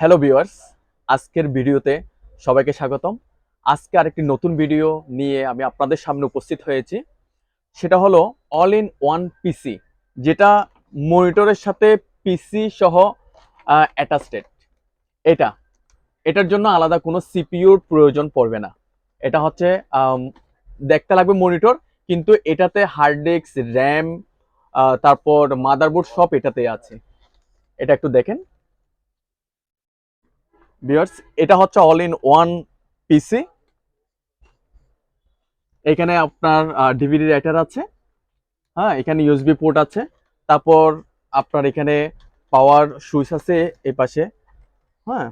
Hello viewers, আজকের ভিডিওতে সবাইকে স্বাগতম। আজকে আরেকটি নতুন ভিডিও নিয়ে আমি আপনাদের সামনে উপস্থিত হয়েছি। সেটা হলো অল ইন ওয়ান পিসি, যেটা মনিটরের সাথে পিসি সহ অ্যাটাচড। এটা এটার জন্য আলাদা কোনো সিপিইউর প্রয়োজন পড়বে না। এটা হচ্ছে আম, দেখতে লাগবে মনিটর, কিন্তু এটাতে হার্ড ডিস্ক, র্যাম, তারপর মাদারবোর্ড সব এটাতেই আছে। এটা একটু দেখেন ভিউয়ার্স, এটা হচ্ছে অল ইন ওয়ান পিসি। এখানে আপনার ডিভিডি রাইটার আছে, হ্যাঁ, এখানে ইউএসবি পোর্ট আছে, তারপর আপনার এখানে পাওয়ার সুইচ আছে এই পাশে, হ্যাঁ।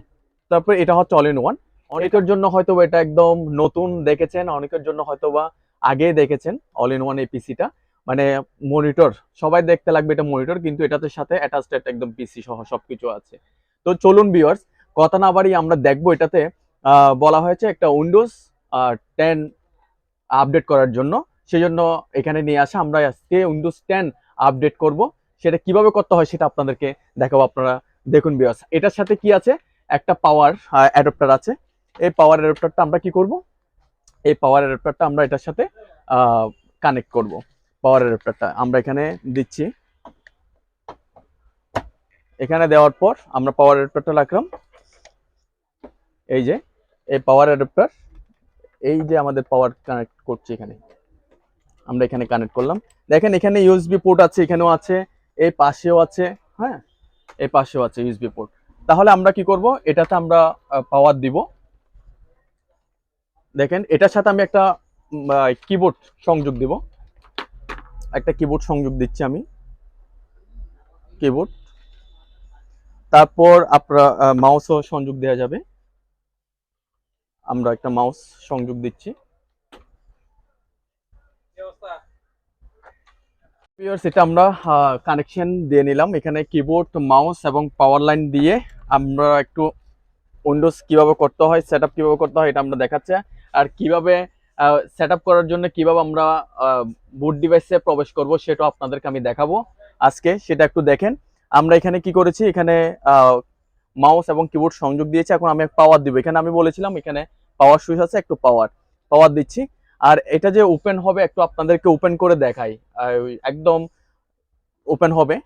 তারপর এটা হচ্ছে অল ইন ওয়ান। অনেকের জন্য হয়তো এটা একদম নতুন দেখেছেন, অনেকের জন্য হয়তো বা আগে দেখেছেন অল ইন ওয়ান এই পিসিটা। মানে মনিটর সবাই দেখতে লাগবে এটা মনিটর, কিন্তু এটাতে সাথে অ্যাটাচড একদম পিসি সহ সবকিছু আছে। তো চলুন ভিউয়ার্স, কথা না বাড়িয়ে আমরা দেখবো এটাতে বলা হয়েছে একটা উইন্ডোজ 10 আপডেট করার জন্য। সেজন্য এখানে নিয়ে আসা, আমরা আজকে উইন্ডোজ 10 আপডেট করব। সেটা কিভাবে করতে হয় সেটা আপনাদেরকে দেখাবো। আপনারা দেখুন ভিউয়ার্স, এটার সাথে কি আছে, একটা পাওয়ার অ্যাডাপ্টার আছে। এই পাওয়ার অ্যাডাপ্টারটা আমরা কি করব, এই পাওয়ার অ্যাডাপ্টারটা আমরা এটার সাথে কানেক্ট করব। পাওয়ার অ্যাডাপ্টারটা আমরা এখানে দিচ্ছি। এখানে দেওয়ার পর আমরা পাওয়ার অ্যাডাপ্টারটা রাখলাম। এই যে এই পাওয়ার অ্যাডাপ্টার, এই যে আমাদের পাওয়ার কানেক্ট করছি এখানে, আমরা এখানে কানেক্ট করলাম। দেখেন এখানে ইউএসবি পোর্ট আছে, এখানেও আছে, এই পাশেও আছে, হ্যাঁ, এই পাশেও আছে ইউএসবি পোর্ট। তাহলে আমরা কি করব, এটাতে আমরা পাওয়ার দিব। দেখেন এটার সাথে আমি একটা কিবোর্ড সংযোগ দিব, একটা কিবোর্ড সংযোগ দিচ্ছি আমি, কিবোর্ড। তারপর আপনার মাউসও সংযোগ দেওয়া যাবে, আমরা একটা মাউস সংযোগ দিচ্ছি। এটা আমরা কানেকশন দিয়ে নিলাম। এখানে কিবোর্ড, মাউস এবং পাওয়ার লাইন দিয়ে আমরা একটু উইন্ডোজ কিভাবে করতে হয়, সেটআপ কিভাবে করতে হয় এটা আমরা দেখাচ্ছি। আর কিভাবে সেটআপ করার জন্য কিভাবে আমরা বুট ডিভাইসে প্রবেশ করব সেটাও আপনাদেরকে আমি দেখাবো আজকে, সেটা একটু দেখেন। আমরা এখানে কি করেছি, এখানে মাউস এবং কিবোর্ড সংযোগ দিয়েছি। এখন আমি পাওয়ার দিব। এখানে আমি বলেছিলাম এখানে পাওয়ার সুইচ আছে, একটু পাওয়ার পাওয়ার দিচ্ছি। আর এটা যে ওপেন হবে, একটু আপনাদেরকে ওপেন করে দেখাই। একদম ওপেন হবে,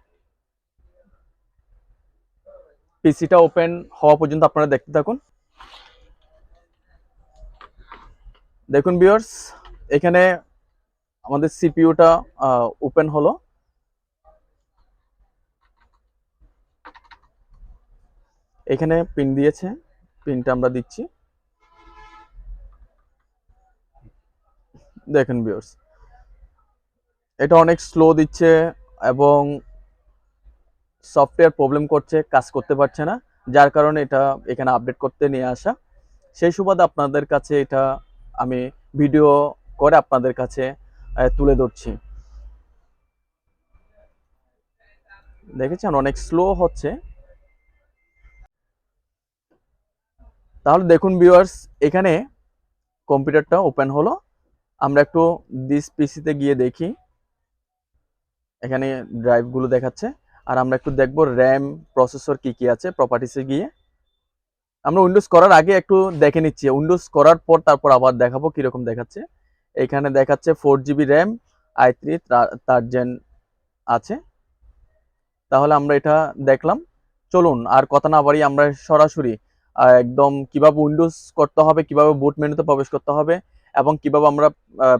পিসিটা ওপেন হওয়া পর্যন্ত আপনারা দেখতে থাকুন। দেখুন ভিউয়ার্স, এখানে আমাদের সিপিইউটা ওপেন হলো। এখানে পিন দিয়েছে, পিনটা আমরা দিচ্ছি। দেখেন ভিউয়ার্স, এটা অনেক স্লো দিচ্ছে এবং সফটওয়্যার প্রবলেম করছে, কাজ করতে পারছে না, যার কারণে এটা এখানে আপডেট করতে নিয়ে আসা। সেই সুবাদে আপনাদের কাছে এটা আমি ভিডিও করে আপনাদের কাছে তুলে ধরছি। দেখেছেন অনেক স্লো হচ্ছে। তাহলে দেখুন ভিউয়ার্স, এখানে কম্পিউটারটা ওপেন হলো। আমরা একটু দিস পিসিতে গিয়ে দেখি, এখানে ড্রাইভগুলো দেখাচ্ছে। আর আমরা একটু দেখবো র্যাম, প্রসেসর কি কি আছে, প্রপার্টিসে গিয়ে আমরা উইন্ডোজ করার আগে একটু দেখে নিচ্ছি, উইন্ডোজ করার পর তারপর আবার দেখাবো কিরকম দেখাচ্ছে। এখানে দেখাচ্ছে 4 GB RAM, i3 3rd gen আছে। তাহলে আমরা এটা দেখলাম। চলুন আর কথা না বাড়িয়ে আমরা সরাসরি একদম কিভাবে উইন্ডোজ করতে হবে, কিভাবে বুট মেনুতে প্রবেশ করতে হবে এবং কিভাবে আমরা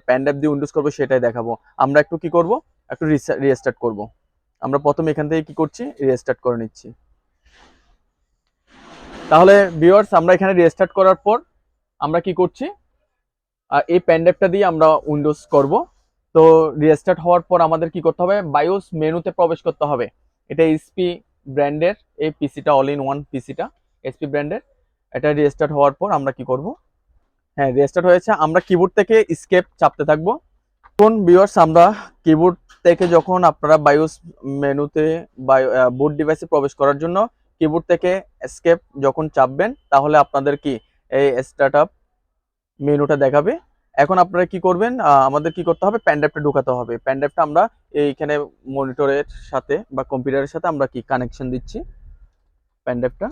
প্যান ড্রাইভ দিয়ে উইন্ডোজ করবো সেটাই দেখাবো। আমরা একটু কি করব, একটু রিস্টার্ট করব। আমরা প্রথমে এখান থেকে কি করছি, রিস্টার্ট করে নিচ্ছি। তাহলে ভিউয়ার্স, আমরা এখানে রিস্টার্ট করার পর আমরা কি করছি, এই প্যান ড্রাইভটা দিয়ে আমরা উইন্ডোজ করব। তো রিস্টার্ট হওয়ার পর আমাদের কি করতে হবে, বায়োস মেনুতে প্রবেশ করতে হবে। এটা এসপি ব্র্যান্ডের এই পিসিটা, অল ইন ওয়ান পিসিটা এসপি ব্র্যান্ডের। এটা রিস্টার্ট হওয়ার পর আমরা কি করব, হ্যাঁ রিস্টার্ট হয়েছে, আমরা কিবোর্ড থেকে এসকেপ চাপতে থাকবো। কোন ভিউয়ার্স, আমরা কিবোর্ড থেকে যখন আপনারা বায়োস মেনুতে বুট ডিভাইসে প্রবেশ করার জন্য কিবোর্ড থেকে এসকেপ যখন চাপবেন, তাহলে আপনাদের কি এই স্টার্টআপ মেনুটা দেখাবে। এখন আপনারা কি করবেন, আমাদের কি করতে হবে, প্যান ড্রাইভটা ঢোকাতে হবে। প্যান ড্রাইভটা আমরা এইখানে মনিটরের সাথে বা কম্পিউটারের সাথে আমরা কি কানেকশন দিচ্ছি প্যান ড্রাইভটা।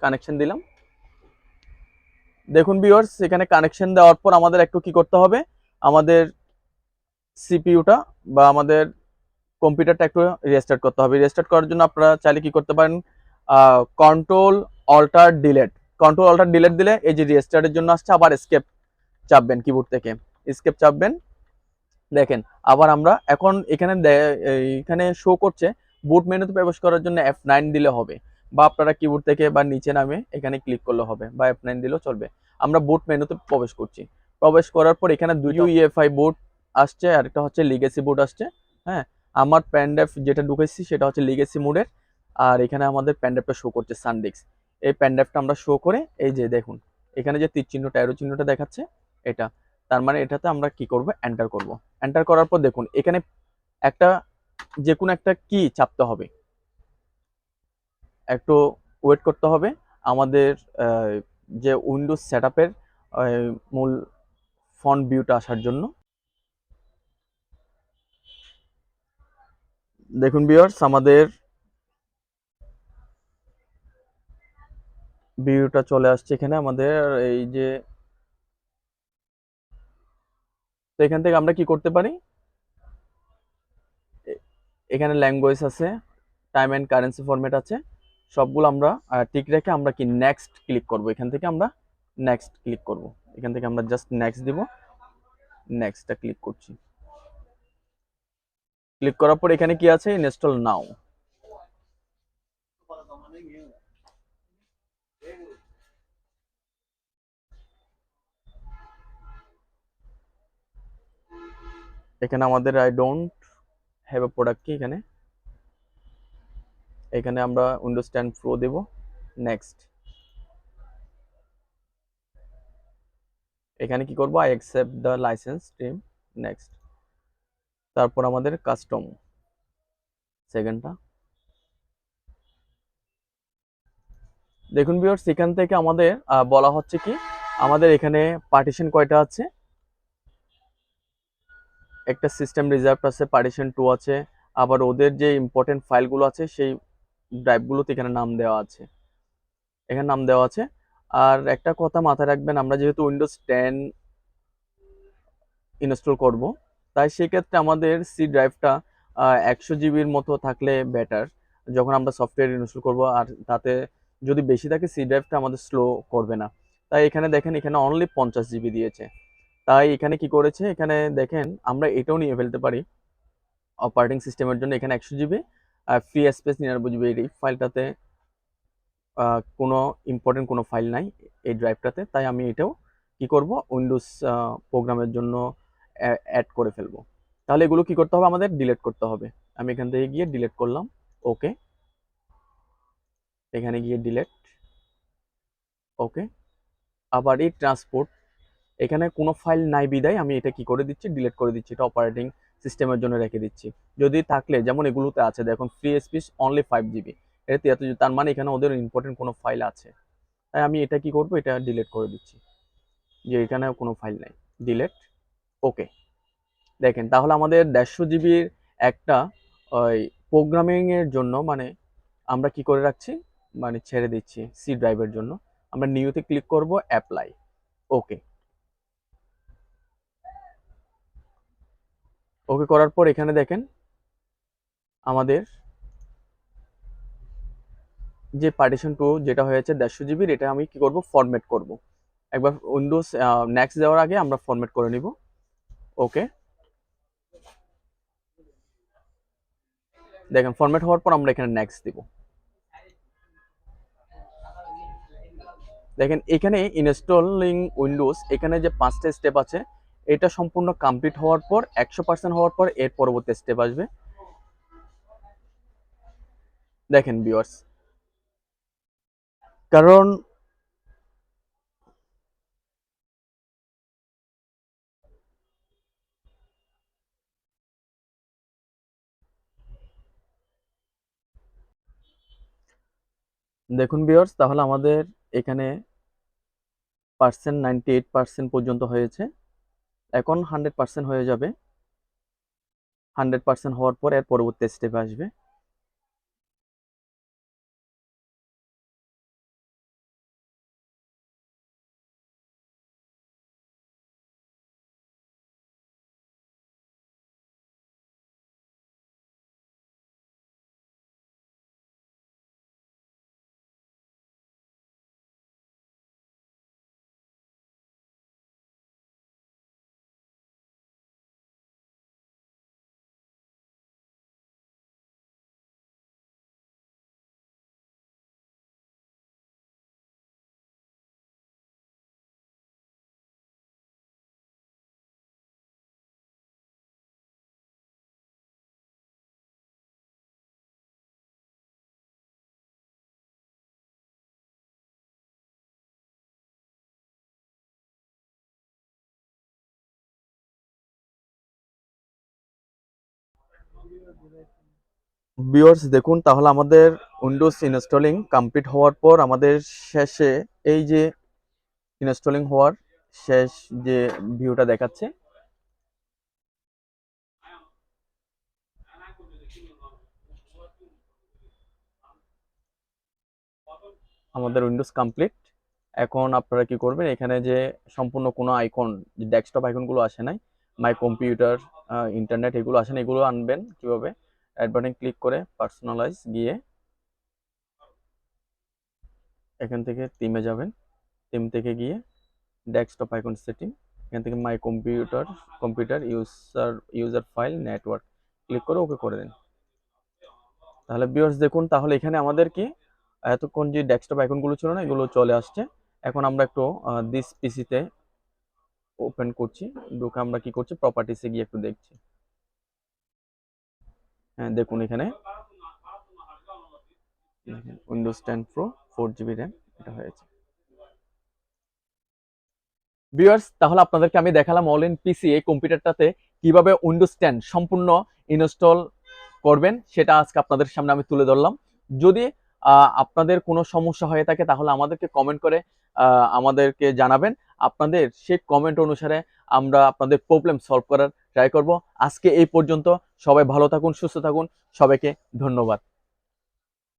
কানেকশন দিলাম। দেখুন ভিউয়ার্স, এখানে কানেকশন দেওয়ার পর আমাদের একটু কি করতে হবে, আমাদের সিপিইউটা বা আমাদের কম্পিউটারটা একটু রেস্টার্ট করতে হবে। রেস্টার্ট করার জন্য আপনারা চাইলে কি করতে পারেন, control alt delete, control alt delete দিলে এই যে রেস্টার্টের জন্য আসছে, আবার এসকেপ চাপবেন কিবোর্ড থেকে, এসকেপ চাপবেন। দেখেন আবার আমরা এখন এখানে এখানে শো করছে বুট মেনুতে প্রবেশ করার জন্য F9 দিলে হবে, বা আপনারা কিবোর্ড থেকে বা নিচে নামে এখানে ক্লিক করলে হবে, বা F9 দিলেও চলবে। আমরা বুট মেনুতে প্রবেশ করছি, প্রবেশ করার পর এখানে দুটো ইউএফআই বুট আসছে আর একটা হচ্ছে লিগেসি বুট আসছে। হ্যাঁ, আমার প্যানড্রাইভ যেটা ঢুকেছি সেটা হচ্ছে লিগেসি মোডের, আর এখানে আমাদের প্যানড্রাইভটা শো করছে সানডিস্ক। এই প্যানড্রাইভটা আমরা শো করে এই যে দেখুন এখানে যে তীর চিহ্নটা, অ্যারো চিহ্নটা দেখাচ্ছে, এটা তার মানে এটাতে আমরা কি করব, এন্টার করব। এন্টার করার পর দেখুন এখানে একটা যে কোনো একটা কি চাপতে হবে, একটু ওয়েট করতে হবে আমাদের যে উইন্ডোজ সেটআপের মূল ফন্ট ভিউটা আসার জন্য। দেখুন ভিউয়ার্স, আমাদের ভিউটা চলে আসছে এখানে আমাদের এই যে, তো এখান থেকে আমরা কি করতে পারি, এখানে ল্যাঙ্গুয়েজ আছে, টাইম এন্ড কারেন্সি ফরম্যাট আছে, সবগুলো আমরা ঠিক রেখে আমরা কি নেক্সট ক্লিক করব। এখান থেকে আমরা নেক্সট ক্লিক করব, এখান থেকে আমরা জাস্ট নেক্সট দিব, নেক্সটটা ক্লিক করছি। ক্লিক করার পর এখানে কি আছে, ইনস্টল নাও। এখানে আমাদের I don't have a product কি, এখানে এখানে আমরা উইন্ডোজ 10 প্রো দেব, নেক্সট। এখানে কি করব, I accept the licence stream, next. তারপর আমাদের কাস্টম সেকেন্ডটা। দেখুন ভিউয়ার্স, এখান থেকে আমাদের বলা হচ্ছে কি, আমাদের এখানে পার্টিশন কয়টা আছে, একটা সিস্টেম রিজার্ভ আছে, পার্টিশন 2 আছে, আবার ওদের যে ইম্পর্টেন্ট ফাইলগুলো আছে সেই ড্রাইভগুলোতে এখানে নাম দেওয়া আছে, এখানে নাম দেওয়া আছে। আর একটা কথা মাথায় রাখবেন, আমরা যেহেতু উইন্ডোজ 10 ইনস্টল করব, তাই সেক্ষেত্রে আমাদের সি ড্রাইভটা 100 জিবির মতো থাকলে বেটার, যখন আমরা সফটওয়্যার ইনস্টল করব। আর তাতে যদি বেশি থাকে সি ড্রাইভটা আমাদের স্লো করবে না। তাই এখানে দেখেন এখানে অনলি 50 জিবি দিয়েছে। তাই এখানে কি করেছে, এখানে দেখেন আমরা এটাও নিয়ে ফেলতে পারি অপারেটিং সিস্টেমের জন্য, এখানে 100 জিবি ফ্রি স্পেস 99 জিবি, এই ফাইলটাতে কোনো ইম্পর্টেন্ট কোনো ফাইল নাই এই ড্রাইভটাতে, তাই আমি এটাও কি করব, উইন্ডোজ প্রোগ্রামের জন্য অ্যাড করে ফেলবো। তাহলে এগুলো কি করতে হবে, আমাদের ডিলিট করতে হবে। আমি এখান থেকে গিয়ে ডিলিট করলাম, ওকে, এখানে গিয়ে ডিলিট, ওকে। আবার এই ট্রান্সপোর্ট, এখানে কোনো ফাইল নাই বিদায় আমি এটা কি করে দিচ্ছি, ডিলিট করে দিচ্ছি, এটা অপারেটিং সিস্টেমের জন্য রেখে দিচ্ছি। যদি থাকলে যেমন এগুলোতে আছে দেখুন ফ্রি স্পেস অনলি 5 জিবি, এটা 73, তার মানে এখানে ওদের ইম্পর্টেন্ট কোনো ফাইল আছে, তাই আমি এটা কি করব, এটা ডিলিট করে দিচ্ছি, যে এখানে কোনো ফাইল নাই, ডিলিট, ওকে। দেখেন তাহলে আমাদের 150 জিবির একটা ওই প্রোগ্রামিং এর জন্য মানে আমরা কি করে রাখছি, মানে ছেড়ে দিচ্ছি সি ড্রাইভের জন্য। আমরা নিউতে ক্লিক করব, অ্যাপ্লাই, ওকে। ওকে করার পর এখানে দেখেন আমাদের যে পার্টিশন 2 যেটা হয়েছে 150 জিবির, এটা আমি কি করব, ফরম্যাট করব। একবার উইন্ডোজ নেক্সট দেওয়ার আগে আমরা ফরম্যাট করে নিব, ওকে। দেখেন ফরম্যাট হওয়ার পর আমরা এখানে নেক্সট দিব। দেখেন এখানে ইনস্টলিং উইন্ডোজ, এখানে যে 5টা স্টেপ আছে, এটা সম্পূর্ণ কমপ্লিট হওয়ার পর 100% হওয়ার পর এর পরবর্তী স্টেপ আসবে। দেখেন ভিউয়ার্স, কারণ দেখুন ভিউয়ার্স, তাহলে আমাদের এখানে পার্সেন্ট 98% পর্যন্ত হয়েছে, এখন 100% হয়ে যাবে। 100% হওয়ার পর এর পরবর্তী স্টেপ আসবে। ভিউয়ার্স দেখুন, তাহলে আমাদের উইন্ডোজ ইনস্টলিং কমপ্লিট হওয়ার পর আমাদের শেষে এই যে ইনস্টলিং হওয়ার শেষ যে ভিউটা দেখাচ্ছে, আমাদের উইন্ডোজ কমপ্লিট। এখন আপনারা কি করবেন, এখানে যে সম্পূর্ণ কোনো আইকন, যে ডেস্কটপ আইকনগুলো আসে নাই, মাই কম্পিউটার, ইন্টারনেট, এগুলো আসে না, এগুলো আনবেন কিভাবে? অ্যাড বাটন ক্লিক করে পার্সোনালাইজ গিয়ে এখান থেকে থিমে যাবেন, থিম থেকে গিয়ে ডেস্কটপ আইকন সেটিং, এখান থেকে my computer user file network click করে ওকে করে দিন। তাহলে ভিউয়ার্স দেখুন, তাহলে এখানে আমাদের কি এতক্ষণ যে ডেস্কটপ আইকনগুলো ছিল না, এগুলো চলে আসছে। এখন আমরা একটু দিস পিসিতে ওপেন করছি, ঢুকে আমরা কি করছি, প্রপার্টিসে গিয়ে একটু দেখছি। হ্যাঁ দেখুন, এখানে উইন্ডোজ 10 প্রো 4 GB র্যাম এটা হয়েছে। ভিউয়ার্স, তাহলে আপনাদেরকে আমি দেখালাম অল ইন পিসি এই কম্পিউটারটাতে কিভাবে উইন্ডোজ 10 সম্পূর্ণ ইনস্টল করবেন, সেটা আজকে আপনাদের সামনে আমি তুলে ধরলাম। যদি আপনাদের কোনো সমস্যা হয়ে থাকে তাহলে আমাদেরকে কমেন্ট করে আমাদেরকে জানাবেন। আপনাদের সেই কমেন্ট অনুসারে আমরা আপনাদের প্রবলেম সলভ করার ট্রাই করব। আজকে এই পর্যন্ত, সবাই ভালো থাকুন, সুস্থ থাকুন, সবাইকে ধন্যবাদ।